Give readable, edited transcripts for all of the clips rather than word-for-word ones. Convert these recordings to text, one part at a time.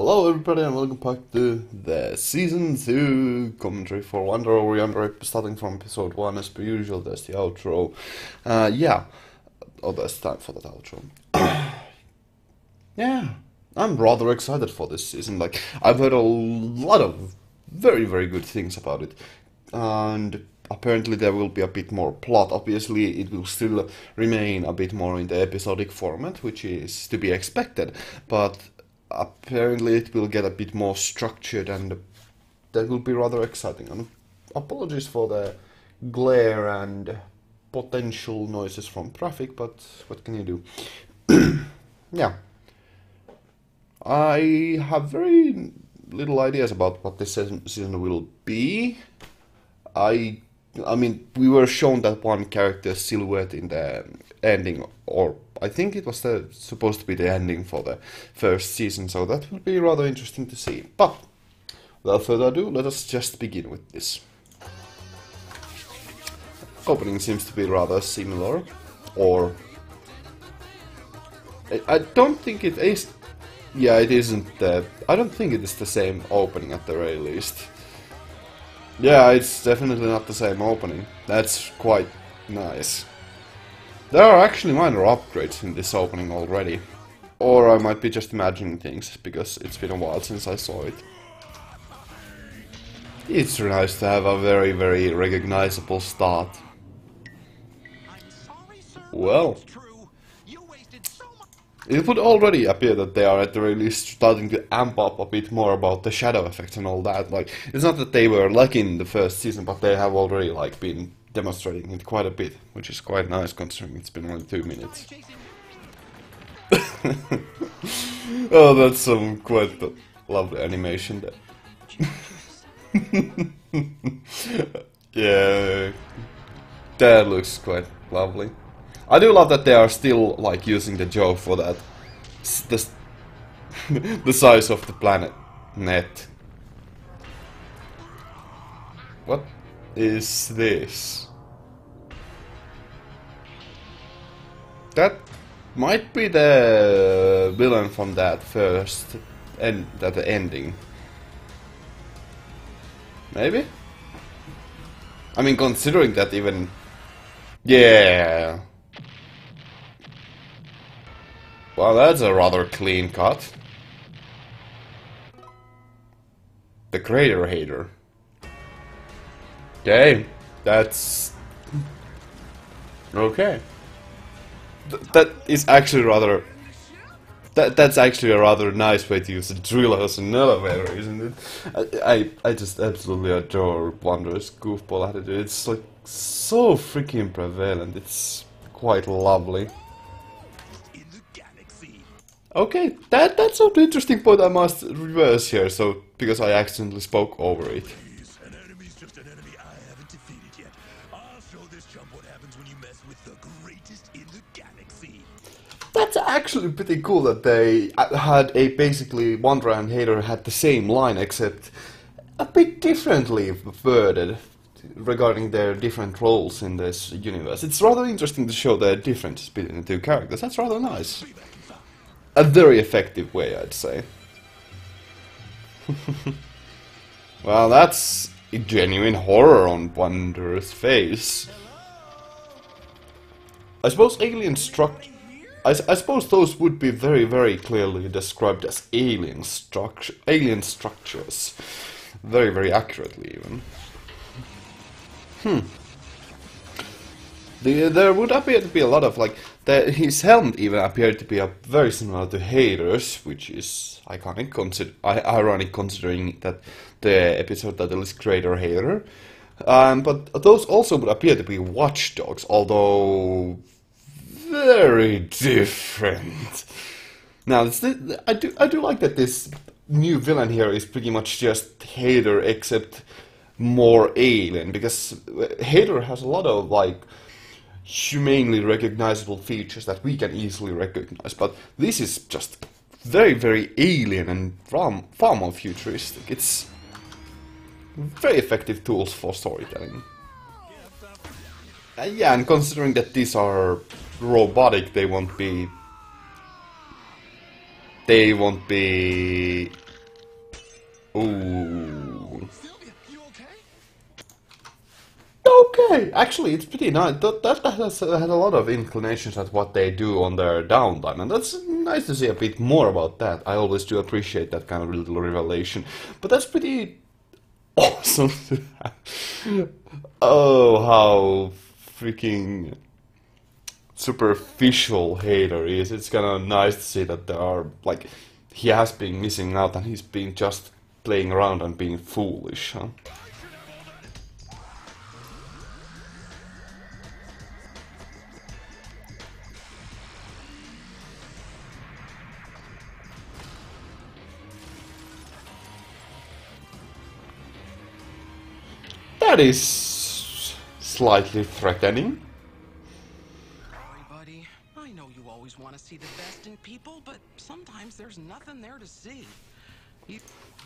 Hello everybody and welcome back to the Season 2 commentary for Wonder over Yonder, starting from episode 1 as per usual. There's the outro. There's time for that outro. Yeah, I'm rather excited for this season. Like, I've heard a lot of very, very good things about it. And apparently there will be a bit more plot. Obviously, it will still remain a bit more in the episodic format, which is to be expected. But apparently it will get a bit more structured, and that will be rather exciting. And apologies for the glare and potential noises from traffic, but what can you do? Yeah. I have very little ideas about what this season will be. I mean, we were shown that one character's silhouette in the ending, or I think it was supposed to be the ending for the first season, so that will be rather interesting to see. But, without further ado, let us just begin with this. Opening seems to be rather similar, or... I don't think it is... Yeah, it isn't I don't think it is the same opening at the very least. Yeah, it's definitely not the same opening. That's quite nice. There are actually minor upgrades in this opening already. Or I might be just imagining things, because it's been a while since I saw it. It's nice to have a very, very recognizable start. Well, it would already appear that they are at the very least starting to amp up a bit more about the shadow effects and all that. Like, it's not that they were lacking in the first season, but they have already like been demonstrating it quite a bit, which is quite nice considering it's been only 2 minutes. Oh, that's some quite lovely animation there. Yeah, that looks quite lovely. I do love that they are still like using the joke for that. The size of the planet net. What is this? That might be the villain from that first that ending. Maybe? I mean, considering that even... Yeah. Well, that's a rather clean cut. The Crater Hater. Okay, that's... Okay. That is actually rather... That's actually a rather nice way to use a drill as an elevator, isn't it? I just absolutely adore Wander's goofball attitude. It's like so freaking prevalent. It's quite lovely. Okay, that's an interesting point I must reverse here, so because I accidentally spoke over it. An enemy's just an enemy I haven't defeated yet. I'll show this chump what happens when you mess with the greatest in the galaxy. That's actually pretty cool that they had basically Wanderer and Hater had the same line, except a bit differently worded regarding their different roles in this universe. It's rather interesting to show the difference between the two characters. That's rather nice. A very effective way, I'd say. Well, that's a genuine horror on Wanderer's face. I suppose alien I suppose those would be very, very clearly described as alien structures. Very, very accurately, even. There would appear to be a lot of, like, his helmet even appeared to be very similar to Hater's, which is ironic considering that the episode title is Crater Hater. But those also would appear to be watchdogs, although very different. Now, I do like that this new villain here is pretty much just Hater, except more alien, because Hater has a lot of, like, humanly recognizable features that we can easily recognize, but this is just very, very alien and far more futuristic. It's very effective tools for storytelling. Yeah, and considering that these are robotic, they won't be Ooh. Sylvia, you okay? Okay, actually, it's pretty nice. That has had a lot of inclinations at what they do on their downtime, and that's nice to see a bit more about that. I always do appreciate that kind of little revelation, but that's pretty awesome to have. Oh, how freaking superficial Hater is. It's kind of nice to see that there are, like, he has been missing out and he's been just playing around and being foolish, huh? That is slightly threatening. Sorry, buddy. I know you always want to see the best in people, but sometimes there's nothing there to see. You...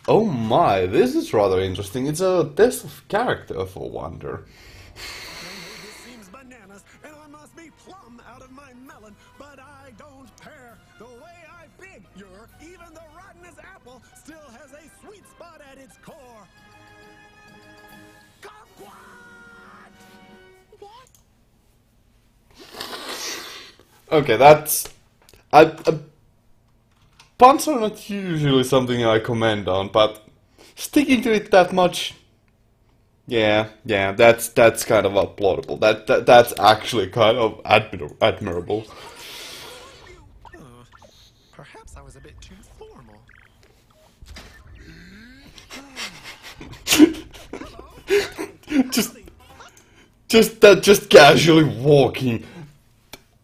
Oh my, this is rather interesting. It's a test of character for Wonder. This seems bananas, and I must be plumb out of my melon, but I don't care. The way I figure, even the rottenest apple still has a sweet spot at its core. Kumquat! What? Okay, that's... puns are not usually something I comment on, but sticking to it that much... Yeah, that's kind of applaudable. That's actually kind of admirable. Perhaps I was a bit too formal. Just casually walking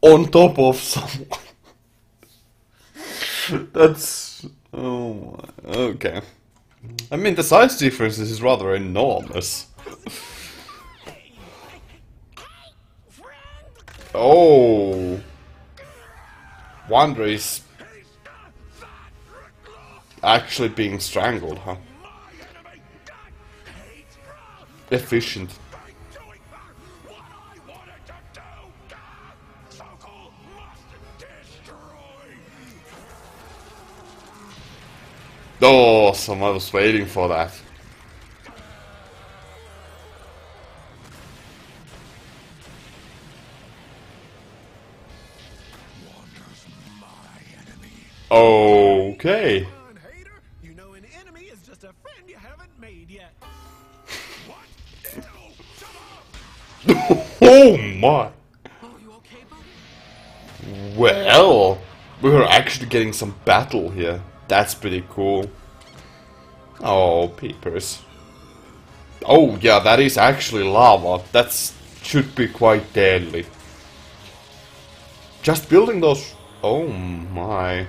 on top of someone. That's... oh my... okay. I mean, the size difference is rather enormous. Oh... Wonder is... actually being strangled, huh? Efficient. Awesome, I was waiting for that. Okay. Come on, hater. You know an enemy is just a friend you haven't made yet. What? Ew, shut up! Oh my. Oh, you okay, buddy? Well, we're actually getting some battle here. That's pretty cool. Oh, peepers. Oh, yeah, that is actually lava. That should be quite deadly. Just building those... oh my.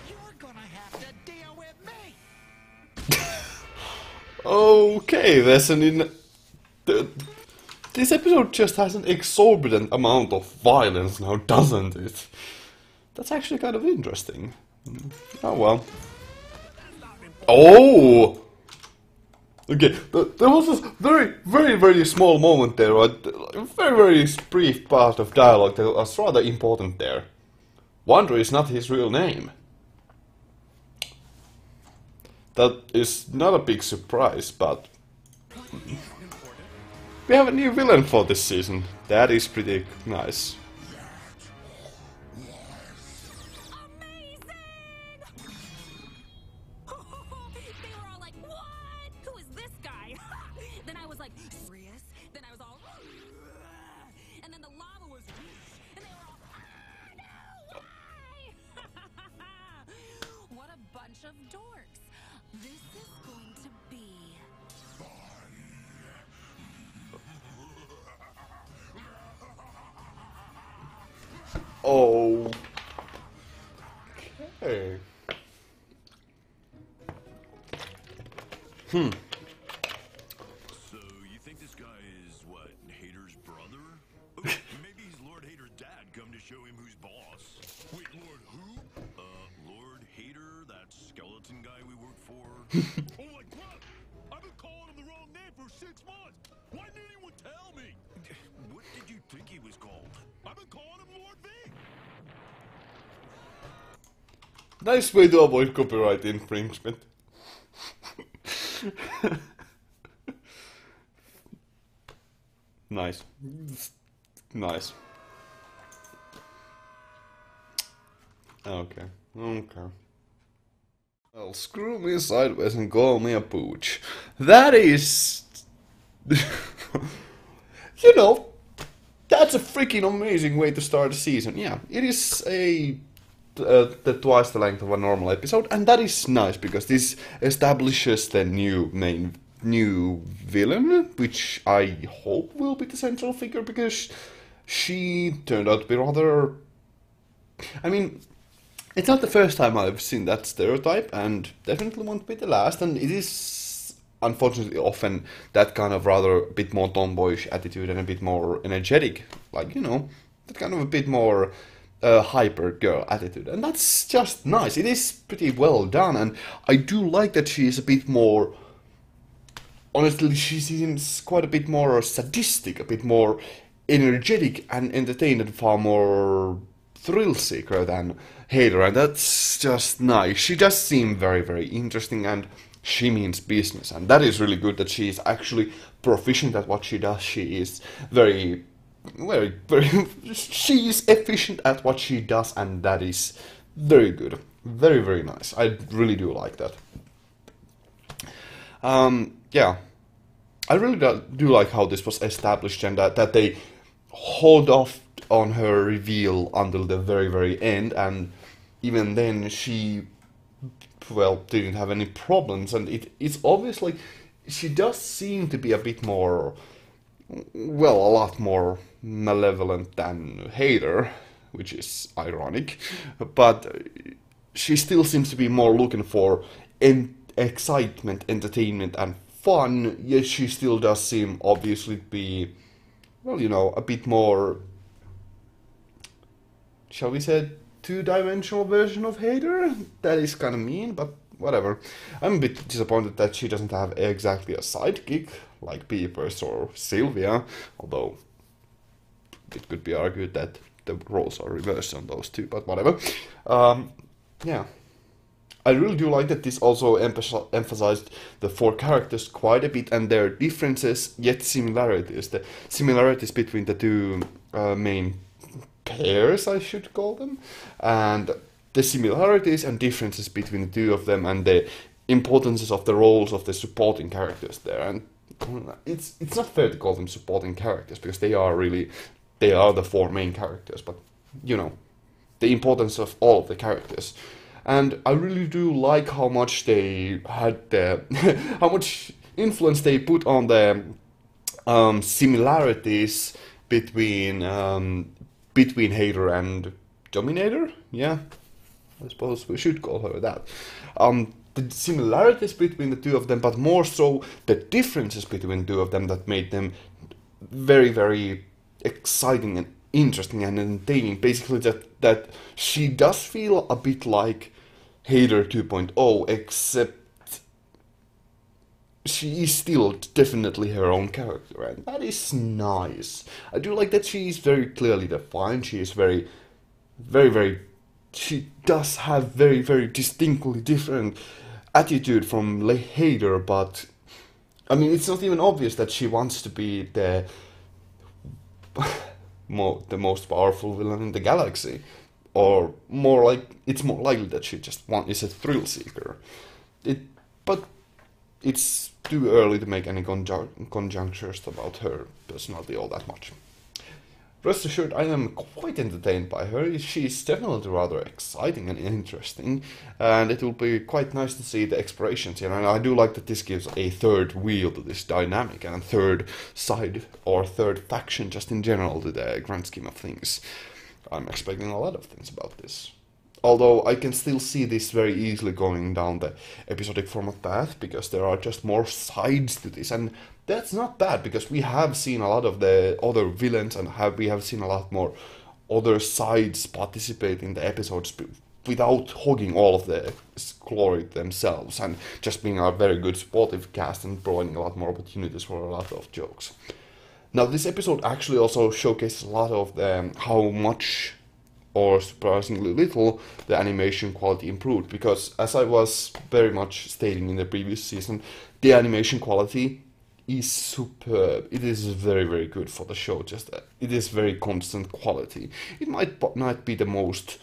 You're gonna have to deal with me! Okay, there's an... this episode just has an exorbitant amount of violence now, doesn't it? That's actually kind of interesting. Oh well. Oh! Okay, there was this very small moment there, right? A very brief part of dialogue that was rather important there. Wonder is not his real name. That is not a big surprise, but... we have a new villain for this season. That is pretty nice. They were all like, what? Who is this guy? Then I was like, serious? Then I was all, and then the lava was, and they were all, no, why? What a bunch of dorks. This is going to be... Oh. Okay. So, you think this guy is, what, Hater's brother? Oh, maybe he's Lord Hater's dad come to show him who's boss. Wait, Lord who? Lord Hater, that skeleton guy we work for? Oh my god! I've been calling him the wrong name for 6 months! Why didn't anyone tell me? What did you think he was called? I've been calling him Lord V! Nice way to avoid copyright infringement. Nice. Nice. Okay. Okay. Well, screw me sideways and call me a pooch. That is... you know, that's a freaking amazing way to start a season. Yeah, it is twice the length of a normal episode, and that is nice because this establishes the new villain, which I hope will be the central figure because she turned out to be rather. I mean, it's not the first time I've seen that stereotype, and definitely won't be the last. And it is unfortunately often that kind of rather a bit more tomboyish attitude and a bit more energetic, like that kind of a bit more hyper girl attitude, and that's just nice. It is pretty well done, and I do like that she is a bit more. Honestly, she seems quite a bit more sadistic, a bit more energetic and entertained, and far more thrill seeker than Hader, and that's just nice. She does seem very, very interesting, and she means business, and that is really good that she is actually proficient at what she does. She is very, very, very. She is efficient at what she does, and that is very good, very, very nice. I really do like that. Yeah, I really do like how this was established, and that they hold off on her reveal until the very, very end, and even then she, well, didn't have any problems, and it's obvious, like, she does seem to be a bit more, well, a lot more malevolent than Hader, which is ironic, but she still seems to be more looking for excitement, entertainment, and fun, yet she still does seem obviously to be, well, a bit more, shall we say, two-dimensional version of Hader? That is kind of mean, but whatever. I'm a bit disappointed that she doesn't have exactly a sidekick, like Peepers or Sylvia, although it could be argued that the roles are reversed on those two, but whatever. Yeah. I really do like that this also emphasized the four characters quite a bit and their differences, yet similarities. The similarities between the two main pairs, I should call them, and the similarities and differences between the two of them, and the importances of the roles of the supporting characters there. And it's not fair to call them supporting characters because they are the four main characters, but the importance of all of the characters. And I really do like how much they had how much influence they put on the similarities between Hader and Dominator. Yeah, I suppose we should call her that. The similarities between the two of them, but more so the differences between the two of them that made them very, very exciting and interesting and entertaining. Basically, that she does feel a bit like Hader 2.0, except she is still definitely her own character, and that is nice. I do like that she is very clearly defined. She is very, very, very. She does have very, very distinctly different attitude from Hader, but I mean, it's not even obvious that she wants to be the most powerful villain in the galaxy. Or it's more likely that she just is a thrill seeker. But it's too early to make any conjunctures about her personality all that much. Rest assured, I am quite entertained by her. She's definitely rather exciting and interesting, and it will be quite nice to see the explorations here. And I do like that this gives a third wheel to this dynamic, and a third side or third faction just in general to the grand scheme of things. I'm expecting a lot of things about this. Although I can still see this very easily going down the episodic format path, because there are just more sides to this, and that's not bad, because we have seen a lot of the other villains, and we have seen a lot more other sides participate in the episodes without hogging all of the glory themselves, and just being a very good supportive cast and providing a lot more opportunities for a lot of jokes. Now, this episode actually also showcases a lot of how much or surprisingly little, the animation quality improved. Because as I was very much stating in the previous season, the animation quality is superb. It is very, very good for the show. Just it is very constant quality. It might not be the most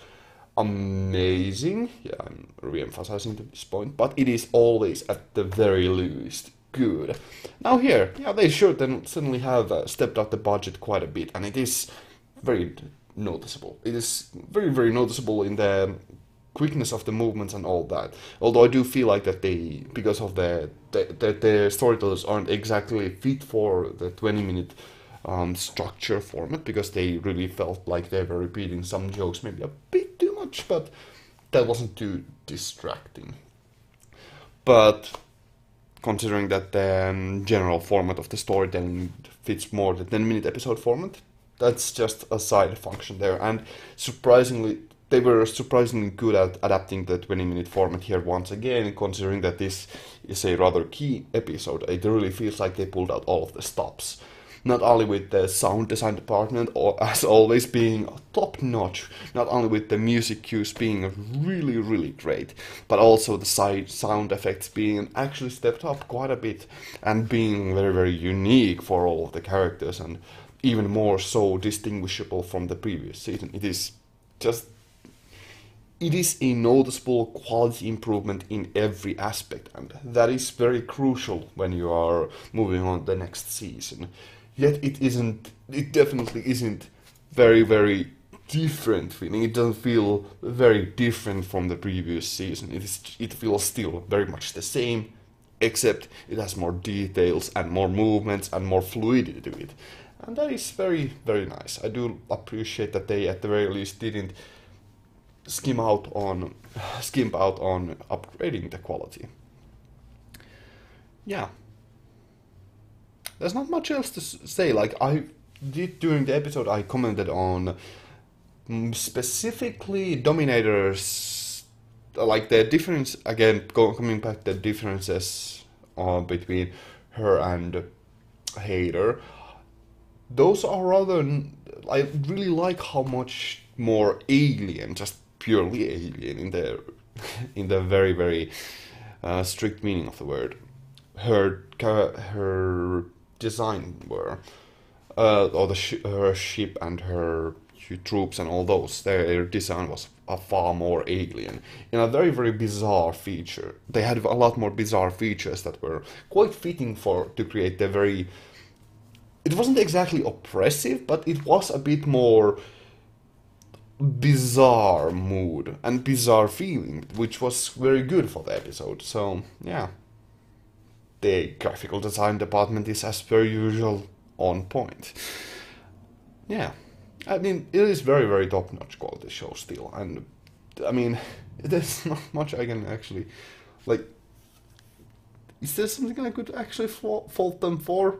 amazing, yeah, I'm re-emphasizing this point, but it is always at the very least good. Now here, yeah, they should then suddenly have stepped up the budget quite a bit, and it is very noticeable. It is very, very noticeable in the quickness of the movements and all that. Although I do feel like that they, because of the storytellers aren't exactly fit for the 20-minute structure format, because they really felt like they were repeating some jokes maybe a bit too much, but that wasn't too distracting. But considering that the general format of the storytelling fits more the 10-minute episode format, that's just a side function there. And surprisingly, they were surprisingly good at adapting the 20-minute format here once again, considering that this is a rather key episode. It really feels like they pulled out all of the stops. Not only with the sound design department, or as always being top notch, not only with the music cues being really, really great, but also the sound effects being actually stepped up quite a bit and being very, very unique for all of the characters, and even more so distinguishable from the previous season. It is a noticeable quality improvement in every aspect, and that is very crucial when you are moving on to the next season. Yet it definitely isn't very, very different feeling. It doesn't feel very different from the previous season. It feels still very much the same, except it has more details and more movements and more fluidity to it. And that is very, very nice. I do appreciate that they at the very least didn't skimp out on upgrading the quality. Yeah. There's not much else to say. Like I did during the episode, I commented on specifically Dominator's, like the difference, again, coming back to the differences between her and Hater. Those are rather, I really like how much more alien, just purely alien in the very, very strict meaning of the word, her design were, or her ship and her troops and all those, their design was a far more alien, in a very, very bizarre feature. They had a lot more bizarre features that were quite fitting to create the very, it wasn't exactly oppressive, but it was a bit more bizarre mood and bizarre feeling, which was very good for the episode. So yeah, the graphical design department is as per usual on point. Yeah, I mean, it is very, very top-notch quality show still, and I mean, there's not much I can actually, like, is there something I could actually fault them for?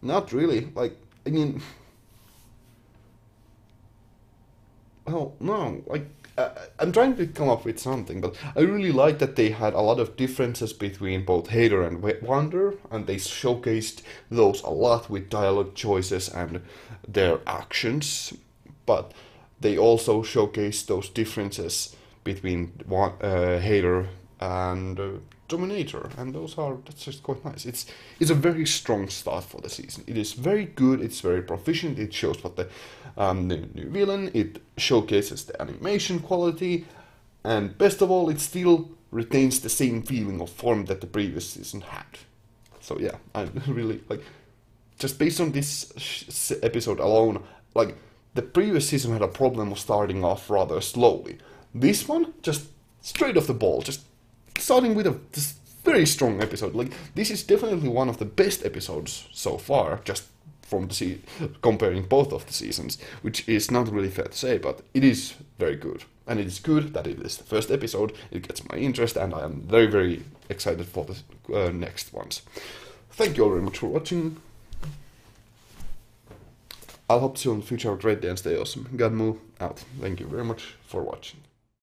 Not really. Like, I mean, well, no, like, I'm trying to come up with something, but I really like that they had a lot of differences between both Hater and Yonder, and they showcased those a lot with dialogue choices and their actions, but they also showcased those differences between Hater and Dominator, and that's just quite nice. It's a very strong start for the season. It is very good, it's very proficient, it shows what the new villain, it showcases the animation quality, and best of all, it still retains the same feeling of form that the previous season had. So yeah, I really, like, just based on this episode alone, like, the previous season had a problem of starting off rather slowly. This one, just straight off the ball, just starting with this very strong episode. Like, this is definitely one of the best episodes so far, just from comparing both of the seasons, which is not really fair to say, but it is very good. And it is good that it is the first episode, it gets my interest, and I am very, very excited for the next ones. Thank you all very much for watching. I'll hope to see you on the future. Have a great day and stay awesome. God move out. Thank you very much for watching.